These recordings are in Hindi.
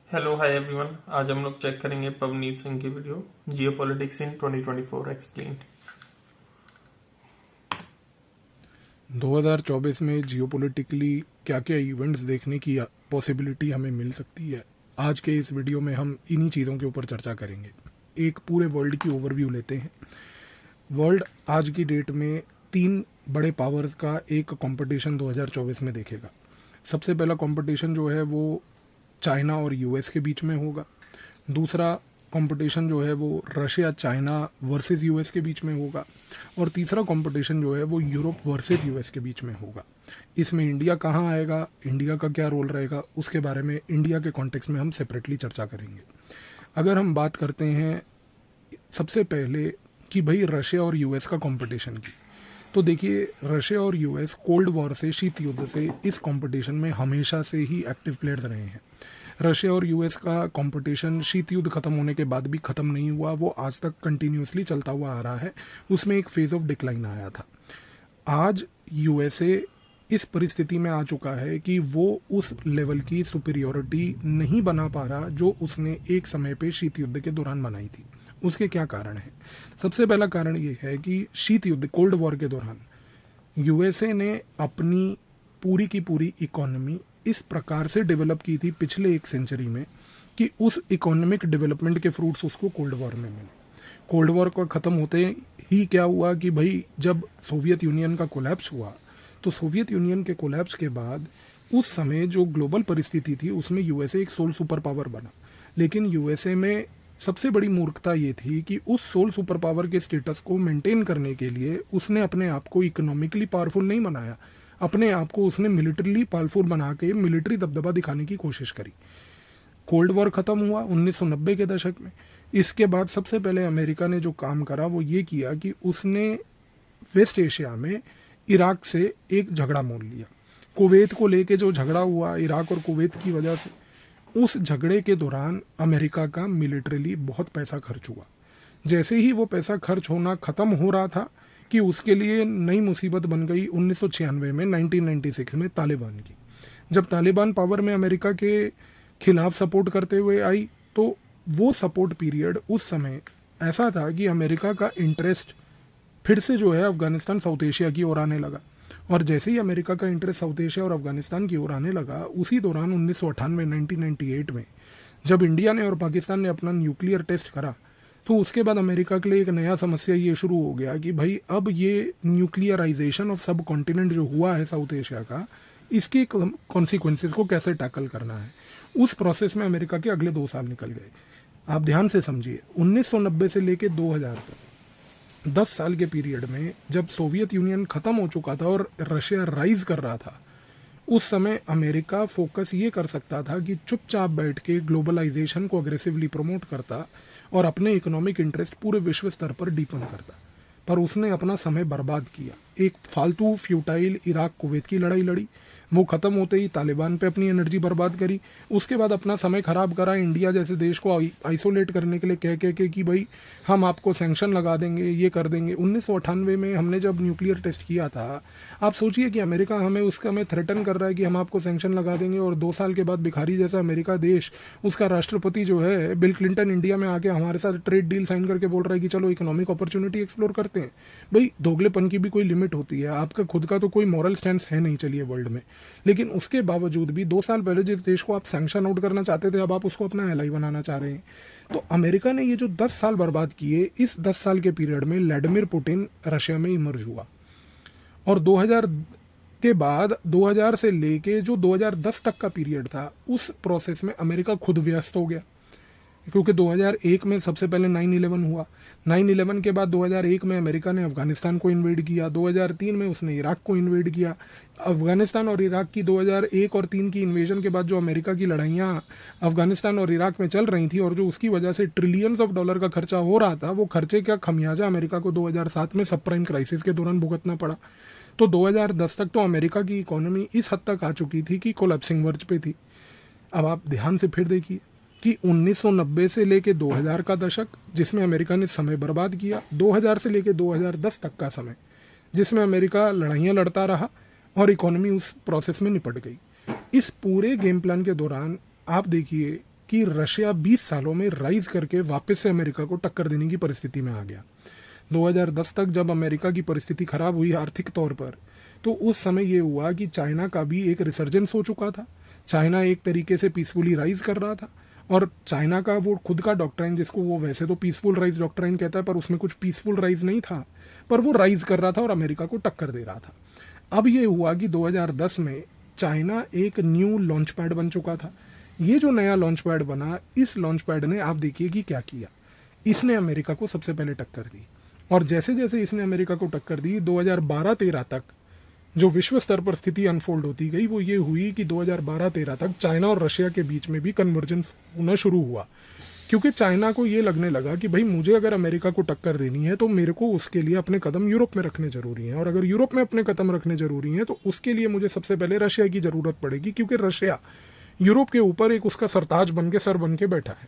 Hello hi everyone. आज हम लोग चेक करेंगे पवनीत सिंह की वीडियो जियोपॉलिटिक्स इन 2024 एक्सप्लेन्ड। 2024 में जियोपॉलिटिकली क्या क्या इवेंट्स देखने की पॉसिबिलिटी हमें मिल सकती है। आज के इस वीडियो में हम इन्हीं चीज़ों के ऊपर चर्चा करेंगे। एक पूरे वर्ल्ड की ओवरव्यू लेते हैं। वर्ल्ड आज की डेट में तीन बड़े पावर्स का एक कंपटीशन 2024 में देखेगा। सबसे पहला कंपटीशन जो है वो चाइना और यूएस के बीच में होगा। दूसरा कंपटीशन जो है वो रशिया चाइना वर्सेस यूएस के बीच में होगा। और तीसरा कंपटीशन जो है वो यूरोप वर्सेस यूएस के बीच में होगा। इसमें इंडिया कहाँ आएगा, इंडिया का क्या रोल रहेगा, उसके बारे में इंडिया के कॉन्टेक्स्ट में हम सेपरेटली चर्चा करेंगे। अगर हम बात करते हैं सबसे पहले कि भाई रशिया और यूएस का कंपटीशन की, तो देखिए रशिया और यूएस कोल्ड वॉर से, शीत युद्ध से इस कंपटीशन में हमेशा से ही एक्टिव प्लेयर्स रहे हैं। रशिया और यूएस का कंपटीशन शीत युद्ध खत्म होने के बाद भी खत्म नहीं हुआ, वो आज तक कंटिन्यूसली चलता हुआ आ रहा है। उसमें एक फेज ऑफ डिक्लाइन आया था। आज यूएसए इस परिस्थिति में आ चुका है कि वो उस लेवल की सुपीरियोरिटी नहीं बना पा रहा जो उसने एक समय पे शीत युद्ध के दौरान बनाई थी। उसके क्या कारण है? सबसे पहला कारण ये है कि शीत युद्ध कोल्ड वॉर के दौरान यूएसए ने अपनी पूरी की पूरी इकोनॉमी इस प्रकार से डेवलप की थी पिछले एक सेंचुरी में कि उस इकोनॉमिक डेवलपमेंट के फ्रूट्स उसको कोल्ड वॉर में मिले। कोल्ड वॉर का ख़त्म होते ही क्या हुआ कि भाई जब सोवियत यूनियन का कोलैप्स हुआ, तो सोवियत यूनियन के कोलैप्स के बाद उस समय जो ग्लोबल परिस्थिति थी उसमें यूएसए एक सोल सुपर पावर बना। लेकिन यूएसए में सबसे बड़ी मूर्खता ये थी कि उस सोल सुपर पावर के स्टेटस को मेंटेन करने के लिए उसने अपने आप को इकोनॉमिकली पावरफुल नहीं बनाया, अपने आप को उसने मिलिट्रीली पावरफुल बना के मिलिट्री दबदबा दिखाने की कोशिश करी। कोल्ड वॉर खत्म हुआ 1990 के दशक में। इसके बाद सबसे पहले अमेरिका ने जो काम करा वो ये किया कि उसने वेस्ट एशिया में इराक से एक झगड़ा मोल लिया। कुवैत को लेके जो झगड़ा हुआ इराक और कुवैत की वजह से, उस झगड़े के दौरान अमेरिका का मिलिट्रीली बहुत पैसा खर्च हुआ। जैसे ही वो पैसा खर्च होना ख़त्म हो रहा था कि उसके लिए नई मुसीबत बन गई 1996 में, 1996 में तालिबान की। जब तालिबान पावर में अमेरिका के खिलाफ सपोर्ट करते हुए आई, तो वो सपोर्ट पीरियड उस समय ऐसा था कि अमेरिका का इंटरेस्ट फिर से जो है अफगानिस्तान साउथ एशिया की ओर आने लगा। और जैसे ही अमेरिका का इंटरेस्ट साउथ एशिया और अफगानिस्तान की ओर आने लगा, उसी दौरान 1998 1998 में जब इंडिया ने और पाकिस्तान ने अपना न्यूक्लियर टेस्ट करा, तो उसके बाद अमेरिका के लिए एक नया समस्या ये शुरू हो गया कि भाई अब ये न्यूक्लियराइजेशन ऑफ सब कॉन्टिनेंट जो हुआ है साउथ एशिया का, इसके कॉन्सिक्वेंसेस को कैसे टैकल करना है। उस प्रोसेस में अमेरिका के अगले 2 साल निकल गए। आप ध्यान से समझिए, 1990 से लेके 2000 तक 10 साल के पीरियड में जब सोवियत यूनियन खत्म हो चुका था और रशिया राइज कर रहा था, उस समय अमेरिका फोकस ये कर सकता था कि चुपचाप बैठ के ग्लोबलाइजेशन को अग्रेसिवली प्रमोट करता और अपने इकोनॉमिक इंटरेस्ट पूरे विश्व स्तर पर डीपन करता। पर उसने अपना समय बर्बाद किया। एक फालतू फ्यूटाइल इराक कुवैत की लड़ाई लड़ी, वो ख़त्म होते ही तालिबान पे अपनी एनर्जी बर्बाद करी। उसके बाद अपना समय ख़राब करा इंडिया जैसे देश को आइसोलेट करने के लिए कह के कि भाई हम आपको सैंक्शन लगा देंगे, ये कर देंगे। 1998 में हमने जब न्यूक्लियर टेस्ट किया था, आप सोचिए कि अमेरिका हमें थ्रेटन कर रहा है कि हम आपको सैंक्शन लगा देंगे, और 2 साल के बाद भिखारी जैसा अमेरिका देश, उसका राष्ट्रपति जो है बिल क्लिंटन इंडिया में आके हमारे साथ ट्रेड डील साइन करके बोल रहा है कि चलो इकोनॉमिक अपॉर्चुनिटी एक्सप्लोर करते हैं। भाई दोगलेपन की भी कोई लिमिट होती है। आपका खुद का तो कोई मॉरल स्टैंड है नहीं चलिए वर्ल्ड में, लेकिन उसके बावजूद भी 2 साल पहले जिस देश को आप सैंक्शन आउट करना चाहते थे, अब आप उसको अपना एलाई बनाना चाह रहे हैं। तो अमेरिका ने ये जो 10 साल बर्बाद किए, इस 10 साल के पीरियड में व्लादिमीर पुतिन रशिया में इमर्ज हुआ। और 2000 के बाद 2000 से लेके जो 2010 तक का पीरियड था, उस प्रोसेस में अमेरिका खुद व्यस्त हो गया। क्योंकि 2001 में सबसे पहले 9/11 हुआ। 9/11 के बाद 2001 में अमेरिका ने अफगानिस्तान को इन्वेड किया। 2003 में उसने इराक को इन्वेड किया। अफगानिस्तान और इराक की 2001 और 3 की इन्वेजन के बाद जो अमेरिका की लड़ाइयाँ अफगानिस्तान और इराक में चल रही थी और जो उसकी वजह से ट्रिलियंस ऑफ डॉलर का खर्चा हो रहा था, वो खर्चे का खमियाजा अमेरिका को 2007 में सब प्राइम क्राइसिस के दौरान भुगतना पड़ा। तो 2010 तक तो अमेरिका की इकोनॉमी इस हद तक आ चुकी थी कि कोलैप्सिंग वर्ज पे थी। अब आप ध्यान से फिर देखिए कि 1990 से लेके 2000 का दशक जिसमें अमेरिका ने समय बर्बाद किया, 2000 से लेके 2010 तक का समय जिसमें अमेरिका लड़ाइयाँ लड़ता रहा और इकोनॉमी उस प्रोसेस में निपट गई। इस पूरे गेम प्लान के दौरान आप देखिए कि रशिया 20 सालों में राइज करके वापस से अमेरिका को टक्कर देने की परिस्थिति में आ गया। 2010 तक जब अमेरिका की परिस्थिति खराब हुई आर्थिक तौर पर, तो उस समय ये हुआ कि चाइना का भी एक रिसर्जेंस हो चुका था। चाइना एक तरीके से पीसफुली राइज कर रहा था, और चाइना का वो खुद का डॉक्ट्राइन, जिसको वो वैसे तो पीसफुल राइज डॉक्ट्राइन कहता है, पर उसमें कुछ पीसफुल राइज नहीं था, पर वो राइज कर रहा था और अमेरिका को टक्कर दे रहा था। अब ये हुआ कि 2010 में चाइना एक न्यू लॉन्च पैड बन चुका था। ये जो नया लॉन्च पैड बना, इस लॉन्च पैड ने आप देखिए कि क्या किया। इसने अमेरिका को सबसे पहले टक्कर दी, और जैसे जैसे इसने अमेरिका को टक्कर दी, 2012-13 तक जो विश्व स्तर पर स्थिति अनफोल्ड होती गई वो ये हुई कि 2012-13 तक चाइना और रशिया के बीच में भी कन्वर्जेंस होना शुरू हुआ, क्योंकि चाइना को ये लगने लगा कि भाई मुझे अगर अमेरिका को टक्कर देनी है तो मेरे को उसके लिए अपने कदम यूरोप में रखने जरूरी हैं, और अगर यूरोप में अपने कदम रखने जरूरी हैं तो उसके लिए मुझे सबसे पहले रशिया की ज़रूरत पड़ेगी, क्योंकि रशिया यूरोप के ऊपर एक उसका सरताज बन के सर बन के बैठा है।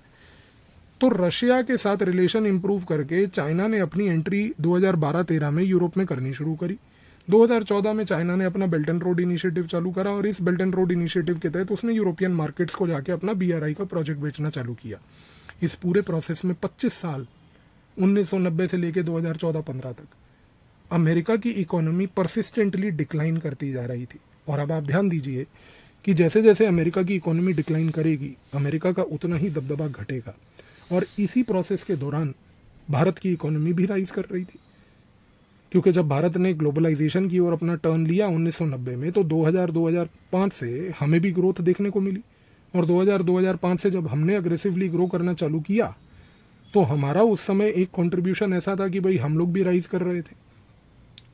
तो रशिया के साथ रिलेशन इंप्रूव करके चाइना ने अपनी एंट्री 2012-13 में यूरोप में करनी शुरू करी। 2014 में चाइना ने अपना बेल्ट एंड रोड इनिशिएटिव चालू करा, और इस बेल्ट एंड रोड इनिशिएटिव के तहत उसने यूरोपियन मार्केट्स को जाके अपना BRI का प्रोजेक्ट बेचना चालू किया। इस पूरे प्रोसेस में 25 साल 1990 से लेकर 2014-15 तक अमेरिका की इकोनॉमी परसिस्टेंटली डिक्लाइन करती जा रही थी। और अब आप ध्यान दीजिए कि जैसे जैसे अमेरिका की इकोनॉमी डिक्लाइन करेगी, अमेरिका का उतना ही दबदबा घटेगा। और इसी प्रोसेस के दौरान भारत की इकोनॉमी भी राइज कर रही थी, क्योंकि जब भारत ने ग्लोबलाइजेशन की ओर अपना टर्न लिया 1990 में, तो 2000-2005 से हमें भी ग्रोथ देखने को मिली। और 2000-2005 से जब हमने अग्रेसिवली ग्रो करना चालू किया, तो हमारा उस समय एक कंट्रीब्यूशन ऐसा था कि भाई हम लोग भी राइज कर रहे थे।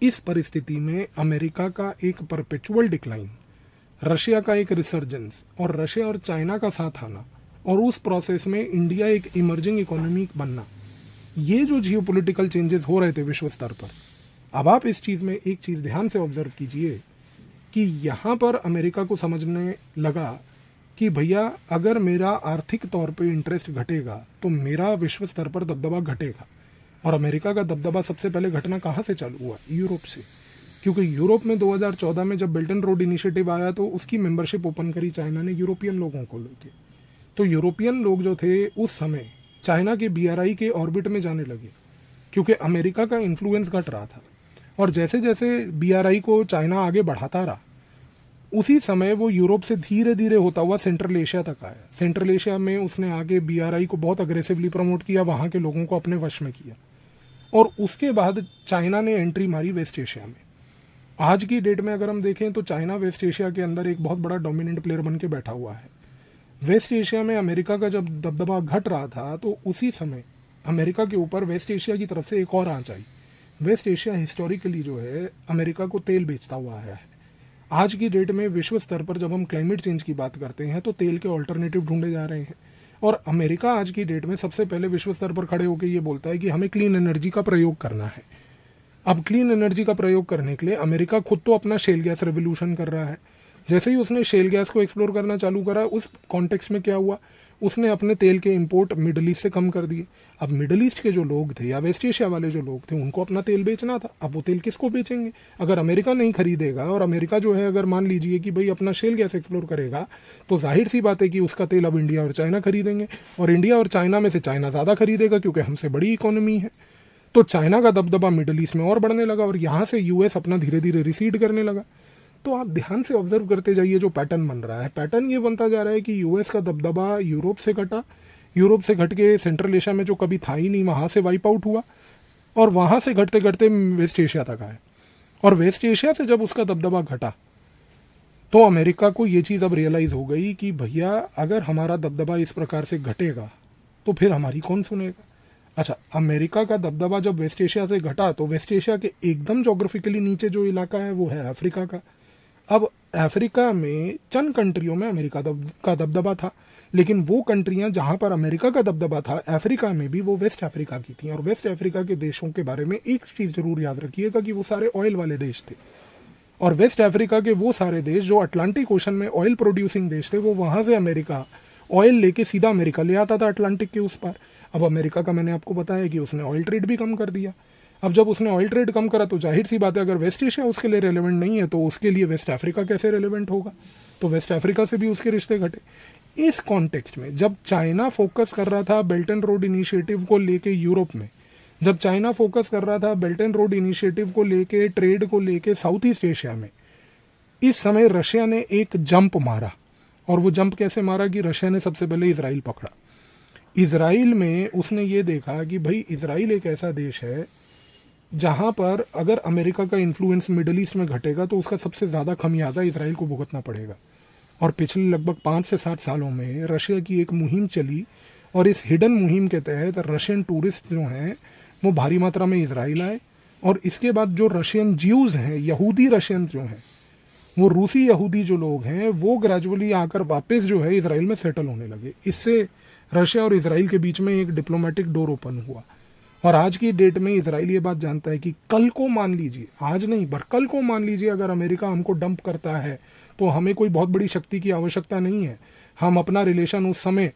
इस परिस्थिति में अमेरिका का एक परपेचुअल डिक्लाइन, रशिया का एक रिसर्जेंस, और रशिया और चाइना का साथ आना, और उस प्रोसेस में इंडिया एक इमर्जिंग इकोनॉमी बनना, ये जो जियोपॉलिटिकल चेंजेस हो रहे थे विश्व स्तर पर। अब आप इस चीज़ में एक चीज़ ध्यान से ऑब्जर्व कीजिए कि यहाँ पर अमेरिका को समझने लगा कि भैया अगर मेरा आर्थिक तौर पे इंटरेस्ट घटेगा तो मेरा विश्व स्तर पर दबदबा घटेगा। और अमेरिका का दबदबा सबसे पहले घटना कहाँ से चालू हुआ? यूरोप से, क्योंकि यूरोप में 2014 में जब बेल्ट एंड रोड इनिशिएटिव आया तो उसकी मेंबरशिप ओपन करी चाइना ने यूरोपियन लोगों को लेके। तो यूरोपियन लोग जो थे उस समय चाइना के BRI के ऑर्बिट में जाने लगे, क्योंकि अमेरिका का इन्फ्लुएंस घट रहा था। और जैसे जैसे BRI को चाइना आगे बढ़ाता रहा, उसी समय वो यूरोप से धीरे धीरे होता हुआ सेंट्रल एशिया तक आया। सेंट्रल एशिया में उसने आगे BRI को बहुत अग्रेसिवली प्रमोट किया, वहाँ के लोगों को अपने वश में किया। और उसके बाद चाइना ने एंट्री मारी वेस्ट एशिया में। आज की डेट में अगर हम देखें तो चाइना वेस्ट एशिया के अंदर एक बहुत बड़ा डोमिनेंट प्लेयर बन के बैठा हुआ है। वेस्ट एशिया में अमेरिका का जब दबदबा घट रहा था, तो उसी समय अमेरिका के ऊपर वेस्ट एशिया की तरफ से एक और आंच आई। वेस्ट एशिया हिस्टोरिकली जो है अमेरिका को तेल बेचता हुआ आया है। आज की डेट में विश्व स्तर पर जब हम क्लाइमेट चेंज की बात करते हैं तो तेल के ऑल्टरनेटिव ढूंढे जा रहे हैं, और अमेरिका आज की डेट में सबसे पहले विश्व स्तर पर खड़े होकर ये बोलता है कि हमें क्लीन एनर्जी का प्रयोग करना है। अब क्लीन एनर्जी का प्रयोग करने के लिए अमेरिका खुद तो अपना शेल गैस रेवोल्यूशन कर रहा है। जैसे ही उसने शेल गैस को एक्सप्लोर करना चालू करा, उस कॉन्टेक्स्ट में क्या हुआ, उसने अपने तेल के इंपोर्ट मिडल ईस्ट से कम कर दिए। अब मिडल ईस्ट के जो लोग थे या वेस्ट एशिया वाले जो लोग थे, उनको अपना तेल बेचना था। अब वो तेल किसको बेचेंगे? अगर अमेरिका नहीं खरीदेगा, और अमेरिका जो है अगर मान लीजिए कि भाई अपना शेल गैस एक्सप्लोर करेगा, तो जाहिर सी बात है कि उसका तेल अब इंडिया और चाइना खरीदेंगे, और इंडिया और चाइना में से चाइना ज़्यादा खरीदेगा क्योंकि हमसे बड़ी इकोनॉमी है। तो चाइना का दबदबा मिडल ईस्ट में और बढ़ने लगा, और यहाँ से US अपना धीरे धीरे रिसीड करने लगा। तो आप ध्यान से ऑब्जर्व करते जाइए जो पैटर्न बन रहा है। पैटर्न ये बनता जा रहा है कि US का दबदबा यूरोप से घटा, यूरोप से घट के सेंट्रल एशिया में जो कभी था ही नहीं वहाँ से वाइप आउट हुआ, और वहाँ से घटते घटते वेस्ट एशिया तक आया। और वेस्ट एशिया से जब उसका दबदबा घटा, तो अमेरिका को ये चीज़ अब रियलाइज़ हो गई कि भैया अगर हमारा दबदबा इस प्रकार से घटेगा तो फिर हमारी कौन सुनेगा। अच्छा, अमेरिका का दबदबा जब वेस्ट एशिया से घटा, तो वेस्ट एशिया के एकदम जोग्राफिकली नीचे जो इलाका है वो है अफ्रीका का। अब अफ्रीका में चंद कंट्रियों में अमेरिका का दबदबा था, लेकिन वो कंट्रियां जहां पर अमेरिका का दबदबा था अफ्रीका में भी, वो वेस्ट अफ्रीका की थी। और वेस्ट अफ्रीका के देशों के बारे में एक चीज़ जरूर याद रखिएगा कि वो सारे ऑयल वाले देश थे, और वेस्ट अफ्रीका के वो सारे देश जो अटलांटिक ओशन में ऑयल प्रोड्यूसिंग देश थे, वो वहाँ से अमेरिका ऑयल लेके सीधा अमेरिका ले आता था अटलांटिक के उस पार। अब अमेरिका का मैंने आपको बताया कि उसने ऑयल ट्रेड भी कम कर दिया। अब जब उसने ऑयल ट्रेड कम करा तो जाहिर सी बात है अगर वेस्ट एशिया उसके लिए रेलेवेंट नहीं है तो उसके लिए वेस्ट अफ्रीका कैसे रेलेवेंट होगा, तो वेस्ट अफ्रीका से भी उसके रिश्ते घटे। इस कॉन्टेक्स्ट में जब चाइना फोकस कर रहा था बेल्ट एंड रोड इनिशिएटिव को लेके यूरोप में, जब चाइना फोकस कर रहा था बेल्ट एंड रोड इनिशिएटिव को लेके, ट्रेड को लेके साउथ ईस्ट एशिया में, इस समय रशिया ने एक जंप मारा। और वो जंप कैसे मारा कि रशिया ने सबसे पहले इजराइल पकड़ा। इजराइल में उसने ये देखा कि भाई इजराइल एक ऐसा देश है जहां पर अगर अमेरिका का इन्फ्लुएंस मिडल ईस्ट में घटेगा तो उसका सबसे ज़्यादा खमियाजा इजराइल को भुगतना पड़ेगा। और पिछले लगभग 5 से 7 सालों में रशिया की एक मुहिम चली और इस हिडन मुहिम के तहत रशियन टूरिस्ट जो हैं वो भारी मात्रा में इजराइल आए। और इसके बाद जो रशियन ज्यूज़ हैं, यहूदी रशियन जो हैं, वो रूसी यहूदी जो लोग हैं, वो ग्रेजुअली आकर वापस जो है इजराइल में सेटल होने लगे। इससे रशिया और इजराइल के बीच में एक डिप्लोमेटिक डोर ओपन हुआ। और आज की डेट में इजराइल ये बात जानता है कि कल को मान लीजिए, आज नहीं पर कल को मान लीजिए अगर अमेरिका हमको डंप करता है तो हमें कोई बहुत बड़ी शक्ति की आवश्यकता नहीं है। हम अपना रिलेशन उस समय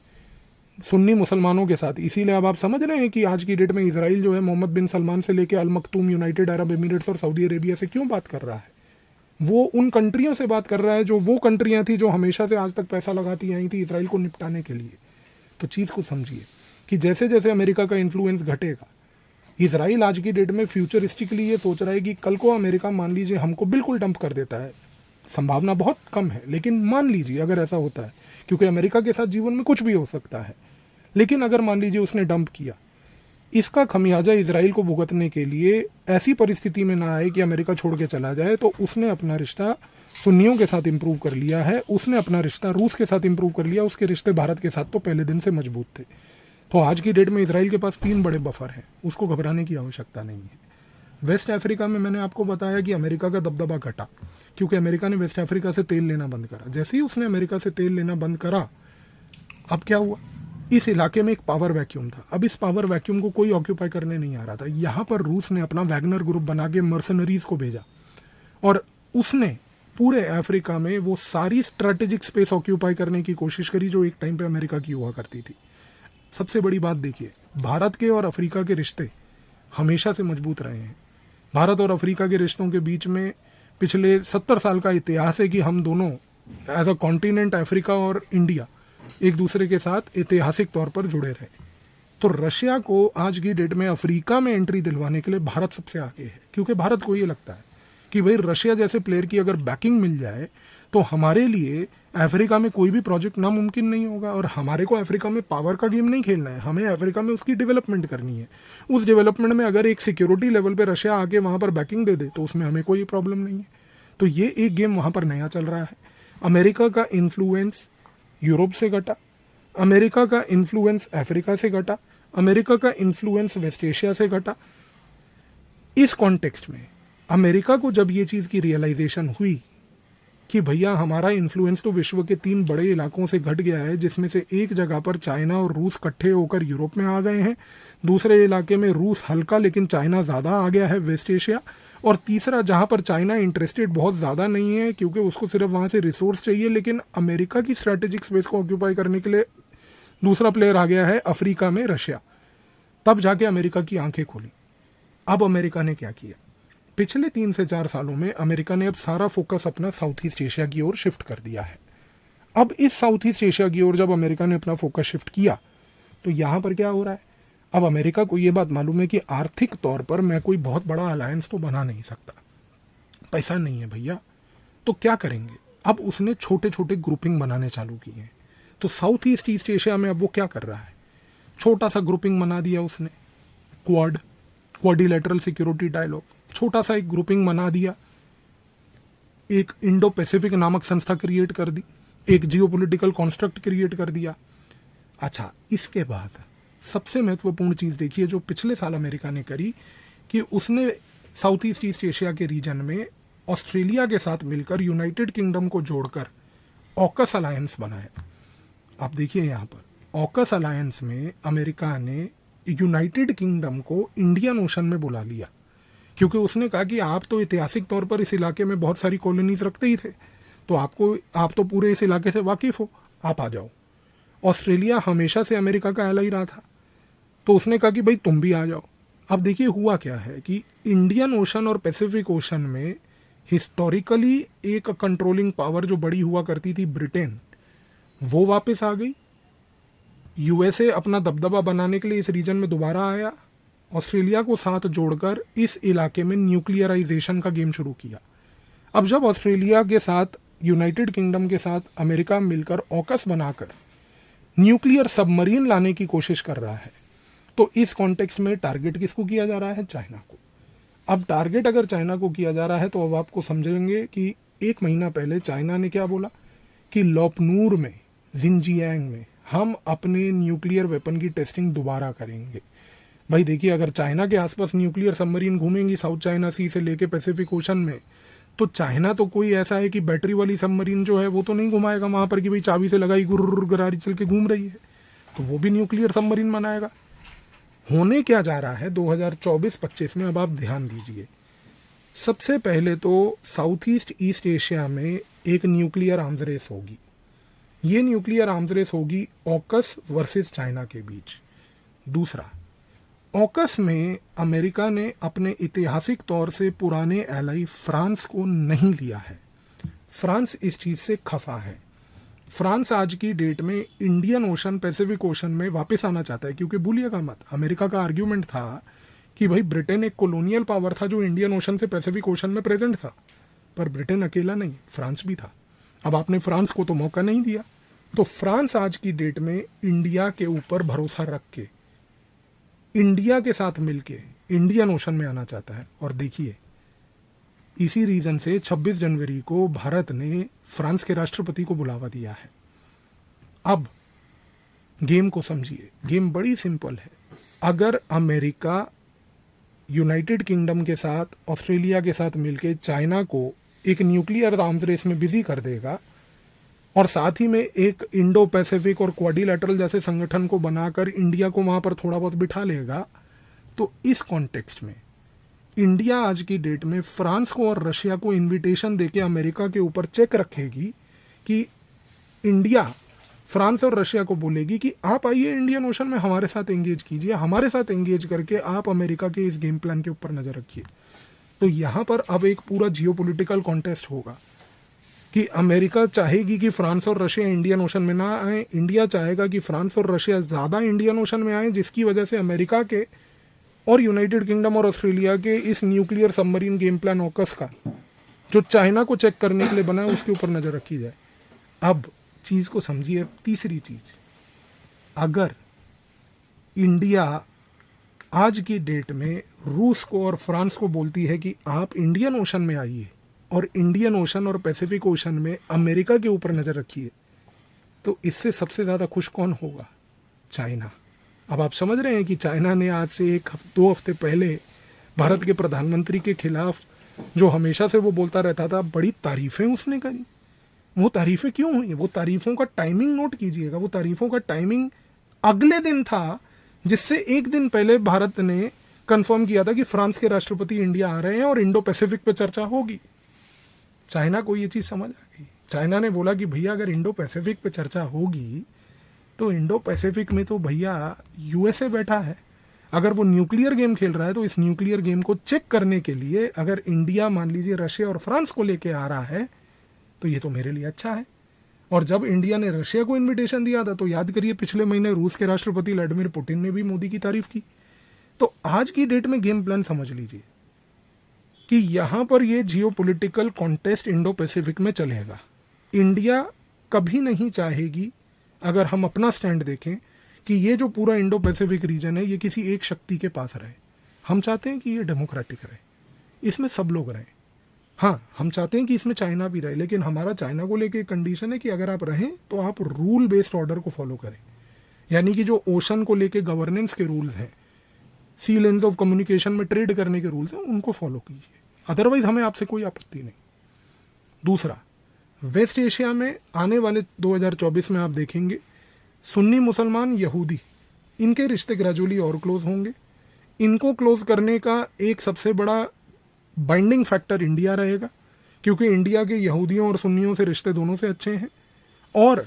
सुन्नी मुसलमानों के साथ, इसीलिए अब आप समझ रहे हैं कि आज की डेट में इजराइल जो है मोहम्मद बिन सलमान से लेकर अल मखतूम, यूनाइटेड अरब एमिरेट्स और सऊदी अरेबिया से क्यों बात कर रहा है। वो उन कंट्रियों से बात कर रहा है जो वो कंट्रियां थी जो हमेशा से आज तक पैसा लगाती आई थी इजराइल को निपटाने के लिए। तो चीज़ को समझिए कि जैसे जैसे अमेरिका का इन्फ्लुएंस घटेगा, इजराइल आज की डेट में फ्यूचरिस्टिकली ये सोच रहा है कि कल को अमेरिका मान लीजिए हमको बिल्कुल डंप कर देता है। संभावना बहुत कम है, लेकिन मान लीजिए अगर ऐसा होता है, क्योंकि अमेरिका के साथ जीवन में कुछ भी हो सकता है, लेकिन अगर मान लीजिए उसने डंप किया, इसका खमियाजा इजराइल को भुगतने के लिए ऐसी परिस्थिति में ना आए कि अमेरिका छोड़ के चला जाए, तो उसने अपना रिश्ता सुन्नियों के साथ इंप्रूव कर लिया है, उसने अपना रिश्ता रूस के साथ इंप्रूव कर लिया। उसके रिश्ते भारत के साथ तो पहले दिन से मजबूत थे। तो आज की डेट में इजराइल के पास 3 बड़े बफर हैं, उसको घबराने की आवश्यकता नहीं है। वेस्ट अफ्रीका में मैंने आपको बताया कि अमेरिका का दबदबा घटा, क्योंकि अमेरिका ने वेस्ट अफ्रीका से तेल लेना बंद करा। जैसे ही उसने अमेरिका से तेल लेना बंद करा, अब क्या हुआ, इस इलाके में एक पावर वैक्यूम था। अब इस पावर वैक्यूम को कोई ऑक्यूपाई करने नहीं आ रहा था। यहाँ पर रूस ने अपना वैगनर ग्रुप बना के मर्सनरीज को भेजा और उसने पूरे अफ्रीका में वो सारी स्ट्रेटेजिक स्पेस ऑक्यूपाई करने की कोशिश करी जो एक टाइम पे अमेरिका की हुआ करती थी। सबसे बड़ी बात देखिए, भारत के और अफ्रीका के रिश्ते हमेशा से मजबूत रहे हैं। भारत और अफ्रीका के रिश्तों के बीच में पिछले 70 साल का इतिहास है कि हम दोनों एज अ कॉन्टिनेंट, अफ्रीका और इंडिया, एक दूसरे के साथ ऐतिहासिक तौर पर जुड़े रहे। तो रशिया को आज की डेट में अफ्रीका में एंट्री दिलवाने के लिए भारत सबसे आगे है, क्योंकि भारत को ये लगता है कि भाई रशिया जैसे प्लेयर की अगर बैकिंग मिल जाए तो हमारे लिए अफ्रीका में कोई भी प्रोजेक्ट नामुमकिन नहीं होगा। और हमारे को अफ्रीका में पावर का गेम नहीं खेलना है, हमें अफ्रीका में उसकी डेवलपमेंट करनी है। उस डेवलपमेंट में अगर एक सिक्योरिटी लेवल पे रशिया आके वहाँ पर बैकिंग दे दे तो उसमें हमें कोई प्रॉब्लम नहीं है। तो ये एक गेम वहाँ पर नया चल रहा है। अमेरिका का इन्फ्लुएंस यूरोप से घटा, अमेरिका का इन्फ्लुएंस अफ्रीका से घटा, अमेरिका का इन्फ्लुएंस वेस्ट एशिया से घटा। इस कॉन्टेक्स्ट में अमेरिका को जब ये चीज़ की रियलाइजेशन हुई कि भैया हमारा इन्फ्लुएंस तो विश्व के 3 बड़े इलाकों से घट गया है, जिसमें से एक जगह पर चाइना और रूस इकट्ठे होकर यूरोप में आ गए हैं, दूसरे इलाके में रूस हल्का लेकिन चाइना ज़्यादा आ गया है वेस्ट एशिया, और तीसरा जहां पर चाइना इंटरेस्टेड बहुत ज़्यादा नहीं है क्योंकि उसको सिर्फ वहां से रिसोर्स चाहिए, लेकिन अमेरिका की स्ट्रैटेजिक स्पेस को ऑक्यूपाई करने के लिए दूसरा प्लेयर आ गया है अफ्रीका में रशिया। तब जाके अमेरिका की आंखें खोली। अब अमेरिका ने क्या किया, पिछले 3 से 4 सालों में अमेरिका ने अब सारा फोकस अपना साउथ ईस्ट एशिया की ओर शिफ्ट कर दिया है। अब इस साउथ ईस्ट एशिया की ओर जब अमेरिका ने अपना फोकस शिफ्ट किया तो यहाँ पर क्या हो रहा है, अब अमेरिका को ये बात मालूम है कि आर्थिक तौर पर मैं कोई बहुत बड़ा अलायंस तो बना नहीं सकता, पैसा नहीं है भैया, तो क्या करेंगे। अब उसने छोटे छोटे ग्रुपिंग बनाने चालू किए हैं। तो साउथ ईस्ट एशिया में अब वो क्या कर रहा है, छोटा सा ग्रुपिंग बना दिया उसने, क्वाड्रिलेटरल सिक्योरिटी डायलॉग, छोटा सा एक ग्रुपिंग बना दिया, एक इंडो पैसिफिक नामक संस्था क्रिएट कर दी, एक जियोपॉलिटिकल कॉन्स्ट्रक्ट क्रिएट कर दिया। अच्छा, इसके बाद सबसे महत्वपूर्ण चीज़ देखिए जो पिछले साल अमेरिका ने करी कि उसने साउथ ईस्ट एशिया के रीजन में ऑस्ट्रेलिया के साथ मिलकर यूनाइटेड किंगडम को जोड़कर ऑकस अलायंस बनाया। आप देखिए यहाँ पर ऑकस अलायंस में अमेरिका ने यूनाइटेड किंगडम को इंडियन ओशन में बुला लिया, क्योंकि उसने कहा कि आप तो ऐतिहासिक तौर पर इस इलाके में बहुत सारी कॉलोनीज रखते ही थे, तो आप तो पूरे इस इलाके से वाकिफ हो, आप आ जाओ। ऑस्ट्रेलिया हमेशा से अमेरिका का एलाई रहा था, तो उसने कहा कि भाई तुम भी आ जाओ। अब देखिए हुआ क्या है कि इंडियन ओशन और पैसिफिक ओशन में हिस्टोरिकली एक कंट्रोलिंग पावर जो बड़ी हुआ करती थी ब्रिटेन, वो वापस आ गई। यूएसए अपना दबदबा बनाने के लिए इस रीजन में दोबारा आया। ऑस्ट्रेलिया को साथ जोड़कर इस इलाके में न्यूक्लियराइजेशन का गेम शुरू किया। अब जब ऑस्ट्रेलिया के साथ, यूनाइटेड किंगडम के साथ अमेरिका मिलकर ऑकस बनाकर न्यूक्लियर सबमरीन लाने की कोशिश कर रहा है, तो इस कॉन्टेक्स्ट में टारगेट किसको किया जा रहा है? चाइना को। अब टारगेट अगर चाइना को किया जा रहा है तो अब आपको समझेंगे कि 1 महीना पहले चाइना ने क्या बोला कि लॉपनूर में, जिनजियांग में हम अपने न्यूक्लियर वेपन की टेस्टिंग दोबारा करेंगे। भाई देखिए, अगर चाइना के आसपास न्यूक्लियर सबमरीन घूमेंगी साउथ चाइना सी से लेके पैसिफिक ओशन में, तो चाइना तो कोई ऐसा है कि बैटरी वाली सबमरीन जो है वो तो नहीं घुमाएगा वहां पर कि भाई चाबी से लगाई गुर्र गरारी चल के घूम रही है, तो वो भी न्यूक्लियर सबमरीन बनाएगा। होने क्या जा रहा है 2024-25 में, अब आप ध्यान दीजिए। सबसे पहले तो साउथ ईस्ट एशिया में एक न्यूक्लियर आर्म्स रेस होगी। ये न्यूक्लियर आर्म्स रेस होगी ऑकस वर्सेस चाइना के बीच। दूसरा, ऑकस में अमेरिका ने अपने ऐतिहासिक तौर से पुराने एलाई फ्रांस को नहीं लिया है। फ्रांस इस चीज से खफा है। फ्रांस आज की डेट में इंडियन ओशन, पैसिफिक ओशन में वापस आना चाहता है, क्योंकि भूलिएगा मत, अमेरिका का आर्ग्यूमेंट था कि भाई ब्रिटेन एक कॉलोनियल पावर था जो इंडियन ओशन से पैसिफिक ओशन में प्रेजेंट था, पर ब्रिटेन अकेला नहीं, फ्रांस भी था। अब आपने फ्रांस को तो मौका नहीं दिया, तो फ्रांस आज की डेट में इंडिया के ऊपर भरोसा रख के इंडिया के साथ मिलके इंडियन ओशन में आना चाहता है। और देखिए, इसी रीजन से 26 जनवरी को भारत ने फ्रांस के राष्ट्रपति को बुलावा दिया है। अब गेम को समझिए, गेम बड़ी सिंपल है। अगर अमेरिका यूनाइटेड किंगडम के साथ, ऑस्ट्रेलिया के साथ मिलके चाइना को एक न्यूक्लियर आर्म्स रेस में बिजी कर देगा और साथ ही में एक इंडो पैसिफिक और क्वाड्रिलैटरल जैसे संगठन को बनाकर इंडिया को वहां पर थोड़ा बहुत बिठा लेगा, तो इस कॉन्टेक्स्ट में इंडिया आज की डेट में फ्रांस को और रशिया को इनविटेशन देके अमेरिका के ऊपर चेक रखेगी कि इंडिया फ्रांस और रशिया को बोलेगी कि आप आइए इंडियन ओशन में हमारे साथ एंगेज कीजिए, हमारे साथ एंगेज करके आप अमेरिका के इस गेम प्लान के ऊपर नजर रखिए। तो यहां पर अब एक पूरा जियोपॉलिटिकल कॉन्टेस्ट होगा कि अमेरिका चाहेगी कि फ्रांस और रशिया इंडियन ओशन में ना आए, इंडिया चाहेगा कि फ्रांस और रशिया ज्यादा इंडियन ओशन में आए, जिसकी वजह से अमेरिका के और यूनाइटेड किंगडम और ऑस्ट्रेलिया के इस nuclear submarine game plan AUKUS का, जो चाइना को चेक करने के लिए बना है, उसके ऊपर नजर रखी जाए। अब चीज को समझिए। तीसरी चीज, अगर इंडिया आज की डेट में रूस को और फ्रांस को बोलती है कि आप इंडियन ओशन में आइए और इंडियन ओशन और पैसिफिक ओशन में अमेरिका के ऊपर नजर रखिए, तो इससे सबसे ज्यादा खुश कौन होगा? चाइना। अब आप समझ रहे हैं कि चाइना ने आज से 1-2 हफ्ते पहले भारत के प्रधानमंत्री के खिलाफ, जो हमेशा से वो बोलता रहता था, बड़ी तारीफें उसने करी। वो तारीफें क्यों हुई? वो तारीफों का टाइमिंग नोट कीजिएगा। वो तारीफों का टाइमिंग अगले दिन था, जिससे 1 दिन पहले भारत ने कंफर्म किया था कि फ्रांस के राष्ट्रपति इंडिया आ रहे हैं और इंडो पैसिफिक पे चर्चा होगी। चाइना को ये चीज समझ आ गई। चाइना ने बोला कि भैया अगर इंडो पैसिफिक पे चर्चा होगी तो इंडो पैसिफिक में तो भैया यूएसए बैठा है। अगर वो न्यूक्लियर गेम खेल रहा है तो इस न्यूक्लियर गेम को चेक करने के लिए अगर इंडिया मान लीजिए रशिया और फ्रांस को लेके आ रहा है तो ये तो मेरे लिए अच्छा है। और जब इंडिया ने रशिया को इन्विटेशन दिया था तो याद करिए पिछले महीने रूस के राष्ट्रपति व्लादिमीर पुतिन ने भी मोदी की तारीफ की। तो आज की डेट में गेम प्लान समझ लीजिए कि यहां पर ये जियोपॉलिटिकल कॉन्टेस्ट इंडो पैसिफिक में चलेगा। इंडिया कभी नहीं चाहेगी, अगर हम अपना स्टैंड देखें, कि ये जो पूरा इंडो पैसिफिक रीजन है ये किसी एक शक्ति के पास रहे। हम चाहते हैं कि ये डेमोक्रेटिक रहे, इसमें सब लोग रहें। हाँ, हम चाहते हैं कि इसमें चाइना भी रहे, लेकिन हमारा चाइना को लेके कंडीशन है कि अगर आप रहें तो आप रूल बेस्ड ऑर्डर को फॉलो करें। यानी कि जो ओशन को लेके गवर्नेंस के रूल्स हैं, सी लेन्स ऑफ कम्युनिकेशन में ट्रेड करने के रूल्स हैं, उनको फॉलो कीजिए। अदरवाइज हमें आपसे कोई आपत्ति नहीं। दूसरा, वेस्ट एशिया में आने वाले 2024 में आप देखेंगे सुन्नी मुसलमान यहूदी, इनके रिश्ते ग्रेजुअली और क्लोज होंगे। इनको क्लोज करने का एक सबसे बड़ा बाइंडिंग फैक्टर इंडिया रहेगा, क्योंकि इंडिया के यहूदियों और सुन्नियों से रिश्ते दोनों से अच्छे हैं, और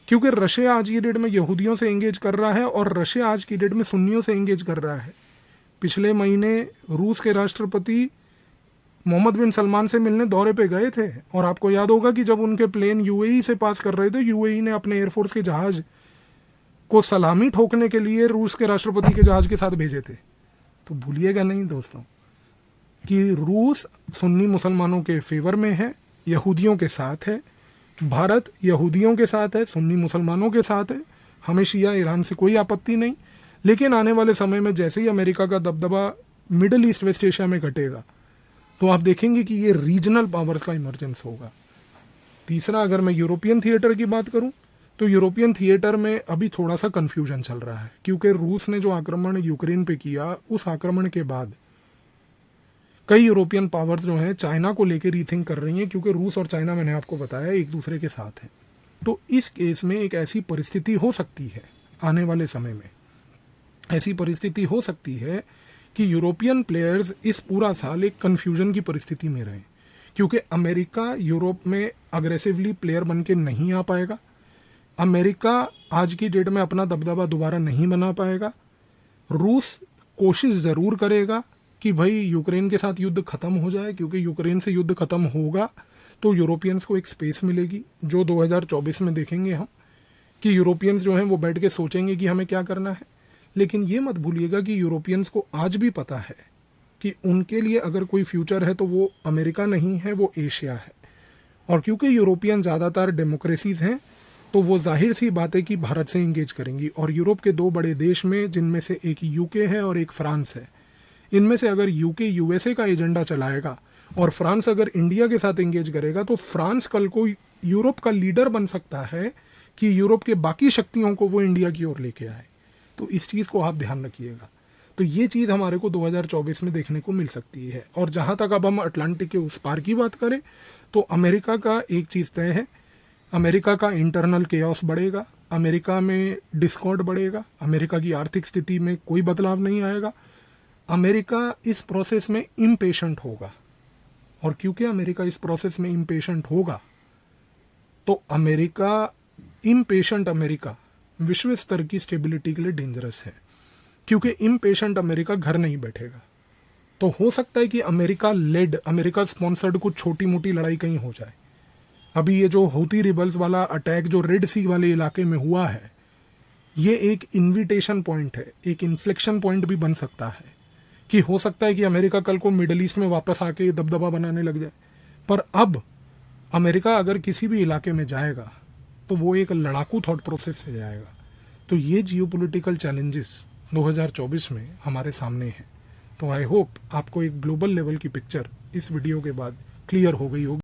क्योंकि रशिया आज की डेट में यहूदियों से एंगेज कर रहा है और रशिया आज की डेट में सुन्नियों से एंगेज कर रहा है। पिछले महीने रूस के राष्ट्रपति मोहम्मद बिन सलमान से मिलने दौरे पे गए थे, और आपको याद होगा कि जब उनके प्लेन यूएई से पास कर रहे थे, यूएई ने अपने एयरफोर्स के जहाज को सलामी ठोकने के लिए रूस के राष्ट्रपति के जहाज के साथ भेजे थे। तो भूलिएगा नहीं दोस्तों कि रूस सुन्नी मुसलमानों के फेवर में है, यहूदियों के साथ है, भारत यहूदियों के साथ है, सुन्नी मुसलमानों के साथ है, हमें शिया ईरान से कोई आपत्ति नहीं। लेकिन आने वाले समय में जैसे ही अमेरिका का दबदबा मिडल ईस्ट वेस्ट एशिया में घटेगा, तो आप देखेंगे कि ये रीजनल पावर्स का इमर्जेंस होगा। तीसरा, अगर मैं यूरोपियन थिएटर की बात करूं, तो यूरोपियन थिएटर में अभी थोड़ा सा कंफ्यूजन चल रहा है, क्योंकि रूस ने जो आक्रमण यूक्रेन पे किया, उस आक्रमण के बाद कई यूरोपियन पावर्स जो हैं चाइना को लेकर रीथिंक कर रही हैं, क्योंकि रूस और चाइना, मैंने आपको बताया, एक दूसरे के साथ हैं। तो इस केस में एक ऐसी परिस्थिति हो सकती है, आने वाले समय में ऐसी परिस्थिति हो सकती है कि यूरोपियन प्लेयर्स इस पूरा साल एक कन्फ्यूजन की परिस्थिति में रहें, क्योंकि अमेरिका यूरोप में अग्रेसिवली प्लेयर बन के नहीं आ पाएगा। अमेरिका आज की डेट में अपना दबदबा दोबारा नहीं बना पाएगा। रूस कोशिश ज़रूर करेगा कि भाई यूक्रेन के साथ युद्ध खत्म हो जाए, क्योंकि यूक्रेन से युद्ध खत्म होगा तो यूरोपियंस को एक स्पेस मिलेगी, जो 2024 में देखेंगे हम कि यूरोपियंस जो हैं वो बैठ के सोचेंगे कि हमें क्या करना है। लेकिन ये मत भूलिएगा कि यूरोपियंस को आज भी पता है कि उनके लिए अगर कोई फ्यूचर है तो वो अमेरिका नहीं है, वो एशिया है। और क्योंकि यूरोपियन ज़्यादातर डेमोक्रेसीज हैं, तो वो जाहिर सी बात है कि भारत से इंगेज करेंगी। और यूरोप के दो बड़े देश में, जिनमें से एक यूके है और एक फ्रांस है, इनमें से अगर यूके यूएसए का एजेंडा चलाएगा और फ्रांस अगर इंडिया के साथ एंगेज करेगा, तो फ्रांस कल को यूरोप का लीडर बन सकता है कि यूरोप के बाकी शक्तियों को वो इंडिया की ओर लेके आए। तो इस चीज़ को आप ध्यान रखिएगा। तो ये चीज़ हमारे को 2024 में देखने को मिल सकती है। और जहाँ तक अब हम अटलांटिक के उस पार की बात करें, तो अमेरिका का एक चीज़ तय है, अमेरिका का इंटरनल केओस बढ़ेगा, अमेरिका में डिस्कॉर्ड बढ़ेगा, अमेरिका की आर्थिक स्थिति में कोई बदलाव नहीं आएगा। अमेरिका इस प्रोसेस में इम्पेशेंट होगा, और क्योंकि अमेरिका इस प्रोसेस में इम्पेशेंट होगा, तो इम्पेशेंट अमेरिका विश्व स्तर की स्टेबिलिटी के लिए डेंजरस है, क्योंकि इम्पेशेंट अमेरिका घर नहीं बैठेगा। तो हो सकता है कि अमेरिका लेड, अमेरिका स्पॉन्सर्ड कुछ छोटी मोटी लड़ाई कहीं हो जाए। अभी ये जो हूती रिबल्स वाला अटैक जो रेड सी वाले इलाके में हुआ है, ये एक इन्विटेशन पॉइंट है, एक इन्फ्लेक्शन पॉइंट भी बन सकता है कि हो सकता है कि अमेरिका कल को मिडल ईस्ट में वापस आके दबदबा बनाने लग जाए। पर अब अमेरिका अगर किसी भी इलाके में जाएगा तो वो एक लड़ाकू थॉट प्रोसेस से जाएगा। तो ये जियोपॉलिटिकल चैलेंजेस 2024 में हमारे सामने हैं। तो आई होप आपको एक ग्लोबल लेवल की पिक्चर इस वीडियो के बाद क्लियर हो गई होगी।